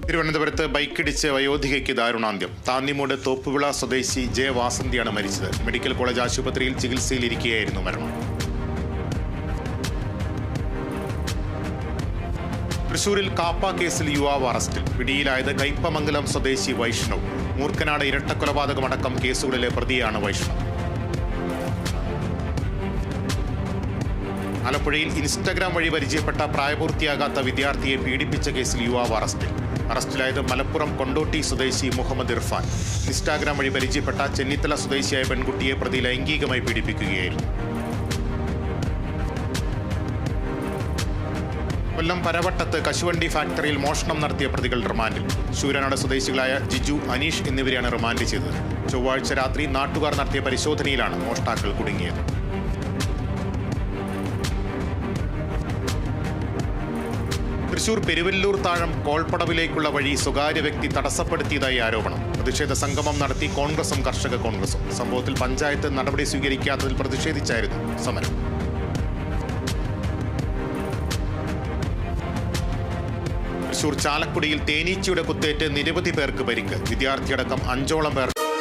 തിരുവനന്തപുരത്ത് ബൈക്കിടിച്ച് വയോധികയ്ക്ക് ദാരുണാന്ത്യം. താന്നിമൂട് തോപ്പുവിള സ്വദേശി ജെ വാസന്തിയാണ് മരിച്ചത്. മെഡിക്കൽ കോളേജ് ആശുപത്രിയിൽ ചികിത്സയിലിരിക്കെയായിരുന്നു മരണം. തൃശൂരിൽ കാപ്പ കേസിൽ യുവാവ് അറസ്റ്റിൽ. പിടിയിലായത് കയ്പമംഗലം സ്വദേശി വൈഷ്ണവ്. മൂർക്കനാട് ഇരട്ടക്കൊലപാതകമടക്കം കേസുകളിലെ പ്രതിയാണ് വൈഷ്ണവ്. ആലപ്പുഴയിൽ ഇൻസ്റ്റഗ്രാം വഴി പരിചയപ്പെട്ട പ്രായപൂർത്തിയാകാത്ത വിദ്യാർത്ഥിയെ പീഡിപ്പിച്ച കേസിൽ യുവാവ് അറസ്റ്റിലായത് മലപ്പുറം കൊണ്ടോട്ടി സ്വദേശി മുഹമ്മദ് ഇർഫാൻ. ഇൻസ്റ്റാഗ്രാം വഴി പരിചയപ്പെട്ട ചെന്നിത്തല സ്വദേശിയായ പെൺകുട്ടിയെ പ്രതി ലൈംഗികമായി പീഡിപ്പിക്കുകയായിരുന്നു. കൊല്ലം പരവട്ടത്ത് കശുവണ്ടി ഫാക്ടറിയിൽ മോഷണം നടത്തിയ പ്രതികൾ റിമാൻഡിൽ. ശൂരനാട് സ്വദേശികളായ ജിജു, അനീഷ് എന്നിവരെയാണ് റിമാൻഡ് ചെയ്തത്. ചൊവ്വാഴ്ച രാത്രി നാട്ടുകാർ നടത്തിയ പരിശോധനയിലാണ് മോഷ്ടാക്കൾ കുടുങ്ങിയത്. തൃശൂർ പെരുവല്ലൂർ താഴം കോൾപ്പടവിലേക്കുള്ള വഴി സ്വകാര്യ വ്യക്തി തടസ്സപ്പെടുത്തിയതായി ആരോപണം. പ്രതിഷേധ സംഗമം നടത്തി കോൺഗ്രസും കർഷക കോൺഗ്രസും. സംഭവത്തിൽ പഞ്ചായത്ത് നടപടി സ്വീകരിക്കാത്തതിൽ പ്രതിഷേധിച്ചായിരുന്നു സമരം. തൃശൂർ ചാലക്കുടിയിൽ തേനീച്ചയുടെ കുത്തേറ്റ് നിരവധി പേർക്ക് പരിക്ക്. വിദ്യാർത്ഥിയടക്കം 5ഓളം പേർ